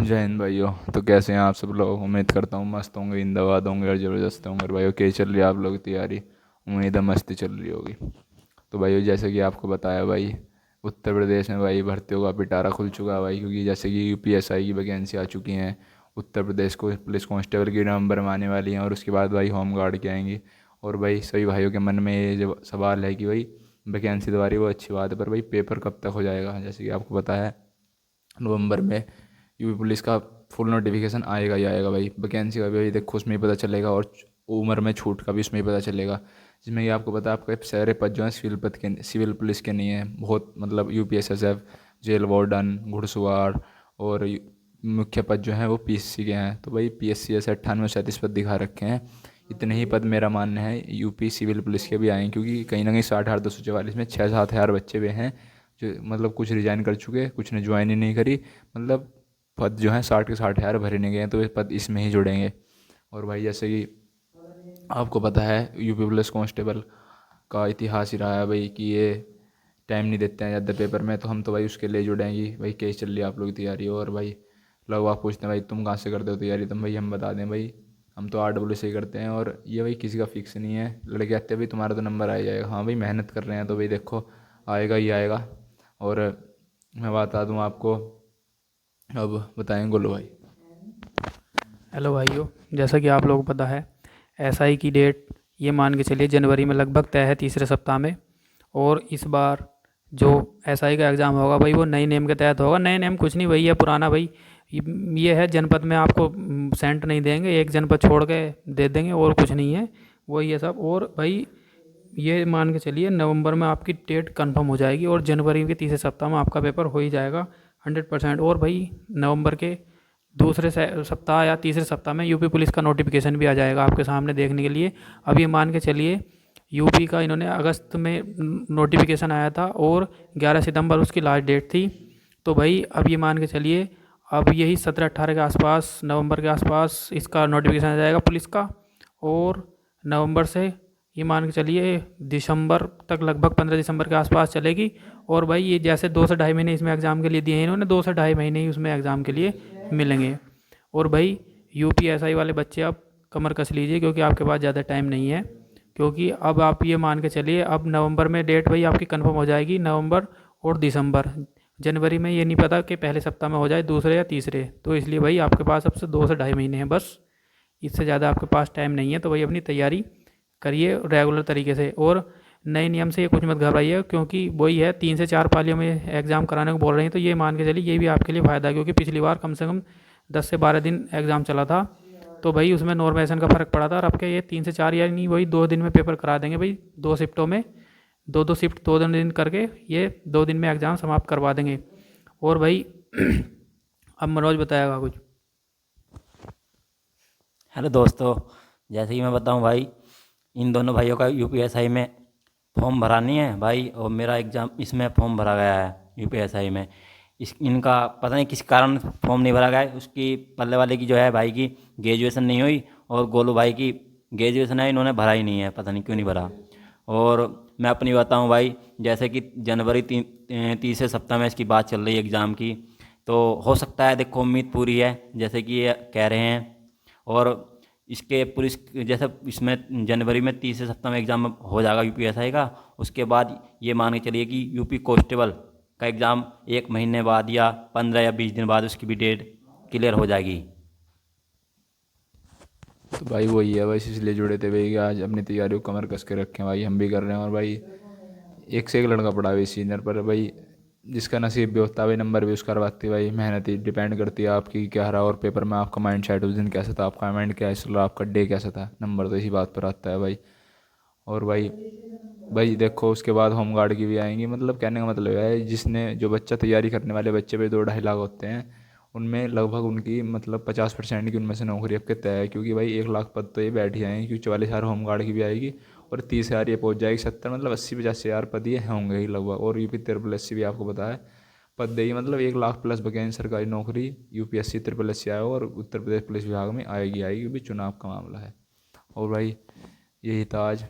जय हिंद भाइयों। तो कैसे हैं आप सब लोग? उम्मीद करता हूँ मस्त होंगे, जिंदाबाद होंगे और ज़बरदस्त होंगे। और भाइयों कैसी चल रही है आप लोग की तैयारी? उम्मीद है मस्ती चल रही होगी। तो भाइयों जैसे कि आपको बताया भाई, उत्तर प्रदेश में भाई भर्तियों का पिटारा खुल चुका है भाई, क्योंकि जैसे कि यूपीएसआई की वैकेंसी आ चुकी हैं। उत्तर प्रदेश को पुलिस कांस्टेबल की नवंबर में आने वाली हैं, और उसके बाद भाई होम गार्ड की आएंगी। और भाई सभी भाइयों के मन में ये जो सवाल है कि भाई वैकेंसी तो आ रही है वो अच्छी बात है, पर भाई पेपर कब तक हो जाएगा? जैसे कि आपको पता है नवंबर में यूपी पुलिस का फुल नोटिफिकेशन आएगा ही आएगा भाई। वैकेंसी का भी देखो उसमें ही पता चलेगा, और उम्र में छूट का भी उसमें ही पता चलेगा। जिसमें कि आपको पता है आपके सारे पद जो हैं सिविल पुलिस के नहीं हैं। बहुत मतलब यूपीएसएसएफ, जेल वार्डन, घुड़सवार और मुख्य पद जो हैं वो पीएससी के हैं। तो भाई पीएससी ऐसे 98-37 पद दिखा रखे हैं। इतने ही पद मेरा मानना है यूपी सिविल पुलिस के भी आए हैं, क्योंकि कहीं ना कहीं 60,244 में 6-7 हज़ार बच्चे भी हैं जो मतलब कुछ रिजाइन कर चुके, कुछ ने ज्वाइन ही नहीं करी। मतलब पद जो हैं 60 के 60 हज़ार भरे नहीं गए हैं, तो ये पद इसमें ही जुड़ेंगे। और भाई जैसे कि आपको पता है यूपी पुलिस कांस्टेबल का इतिहास ही रहा है भाई कि ये टाइम नहीं देते हैं ज़्यादा पेपर में। तो हम तो भाई उसके लिए जुड़ेंगे भाई। कैसे चल रही है आप लोग की तैयारी? और भाई लोग आप पूछते हैं भाई तुम कहाँ से करते हो तैयारी? तुम भाई हम बता दें भाई, हम तो RWS से ही करते हैं। और ये भाई किसी का फिक्स नहीं है। लड़के कहते हैं भाई तुम्हारा तो नंबर आ ही जाएगा। हाँ भाई मेहनत कर रहे हैं तो भाई देखो आएगा ही आएगा। और मैं बता दूँ आपको, अब बताएं गोलू भाई। हेलो भाइयों, जैसा कि आप लोगों को पता है एसआई की डेट ये मान के चलिए जनवरी में लगभग तय है, तीसरे सप्ताह में। और इस बार जो एसआई का एग्ज़ाम होगा भाई वो नई नेम के तहत होगा। नए नेम कुछ नहीं भाई, है पुराना भाई। ये है जनपद में आपको सेंट नहीं देंगे, एक जनपद छोड़ के दे देंगे, और कुछ नहीं है। वही है सब। और भाई ये मान के चलिए नवंबर में आपकी डेट कंफर्म हो जाएगी, और जनवरी के तीसरे सप्ताह में आपका पेपर हो ही जाएगा 100%। और भाई नवंबर के दूसरे सप्ताह या तीसरे सप्ताह में यूपी पुलिस का नोटिफिकेशन भी आ जाएगा आपके सामने देखने के लिए। अब ये मान के चलिए यूपी का इन्होंने अगस्त में नोटिफिकेशन आया था, और 11 सितंबर उसकी लास्ट डेट थी। तो भाई अब ये मान के चलिए अब यही 17-18 के आसपास, नवंबर के आसपास इसका नोटिफिकेशन आ जाएगा पुलिस का। और नवंबर से ये मान के चलिए दिसंबर तक, लगभग 15 दिसंबर के आसपास चलेगी। और भाई ये जैसे 2 से ढाई महीने इसमें एग्ज़ाम के लिए दिए हैं इन्होंने, 2 से ढाई महीने ही उसमें एग्ज़ाम के लिए मिलेंगे। और भाई यूपीएसआई वाले बच्चे आप कमर कस लीजिए, क्योंकि आपके पास ज़्यादा टाइम नहीं है। क्योंकि अब आप ये मान के चलिए अब नवंबर में डेट भाई आपकी कंफर्म हो जाएगी, नवंबर और दिसंबर। जनवरी में ये नहीं पता कि पहले सप्ताह में हो जाए, दूसरे या तीसरे। तो इसलिए भाई आपके पास अब से 2 से ढाई महीने हैं बस, इससे ज़्यादा आपके पास टाइम नहीं है। तो भाई अपनी तैयारी करिए रेगुलर तरीके से। और नए नियम से ये कुछ मत घबराइए, क्योंकि वही है 3 से 4 पालियों में एग्ज़ाम कराने को बोल रहे हैं। तो ये मान के चलिए ये भी आपके लिए फ़ायदा है, क्योंकि पिछली बार कम से कम 10 से 12 दिन एग्ज़ाम चला था। तो भाई उसमें नॉर्मलाइजेशन का फ़र्क पड़ा था, और अब क्या ये 3 से 4 या नहीं वही 2 दिन में पेपर करा देंगे भाई, 2 शिफ्टों में। दो दो शिफ्ट 2 दिन करके ये 2 दिन में एग्ज़ाम समाप्त करवा देंगे। और भाई अब मनोज बताएगा कुछ। हेलो दोस्तों, जैसे कि मैं बताऊं भाई, इन दोनों भाइयों का यूपीएसआई में फॉर्म भरा नहीं है भाई, और मेरा एग्ज़ाम इसमें फॉर्म भरा गया है यूपीएसआई में। इस इनका पता नहीं किस कारण फॉर्म नहीं भरा गया है। उसकी पल्ले वाले की जो है भाई की ग्रेजुएशन नहीं हुई, और गोलू भाई की ग्रेजुएशन है, इन्होंने भरा ही नहीं है, पता नहीं क्यों नहीं भरा। और मैं अपनी बताऊं भाई, जैसे कि जनवरी तीसरे सप्ताह में इसकी बात चल रही है एग्ज़ाम की। तो हो सकता है, देखो उम्मीद पूरी है जैसे कि ये कह रहे हैं। और इसके पुलिस जैसे इसमें जनवरी में तीसरे सप्ताह में एग्ज़ाम हो जाएगा यूपीएसआई का। उसके बाद ये मान के चलिए कि यूपी कांस्टेबल का एग्ज़ाम 1 महीने बाद या 15 या 20 दिन बाद उसकी भी डेट क्लियर हो जाएगी। तो भाई वही है बस, इसलिए जुड़े थे भाई कि आज अपनी तैयारी को कमर कस के रखें भाई। हम भी कर रहे हैं। और भाई एक से एक लड़का पड़ा हुआ सीनियर पर भाई, जिसका नसीब भी होता है भाई नंबर भी उसका करवाती है भाई। मेहनत ही डिपेंड करती है आपकी क्या रहा, और पेपर में आपका माइंड सेट उस दिन कैसा था, आपका माइंड क्या चल रहा, आपका डे कैसा था। नंबर तो इसी बात पर आता है भाई। और भाई भाई देखो उसके बाद होम गार्ड की भी आएंगी। मतलब कहने का मतलब है जिसने जो बच्चा तैयारी करने वाले बच्चे पे 2-2.5 लाख होते हैं, उनमें लगभग उनकी मतलब 50% की उनमें से नौकरी अब के तय है। क्योंकि भाई 1 लाख पद तो ये बैठ ही जाएंगे, क्योंकि 44 हज़ार होम गार्ड की भी आएगी, और 30 हज़ार ये पहुंच जाएगी 70, मतलब 80-85 हज़ार पद ये होंगे ही लगभग। और यूपी ट्रिपल एस सी भी आपको पता है पद देगी, मतलब 1 लाख प्लस वैकेंसी सरकारी नौकरी यूपीएससी ट्रिपल एस सी आएगा, और उत्तर प्रदेश पुलिस विभाग में आएगी आएगी, भी चुनाव का मामला है। और भाई यही था आज।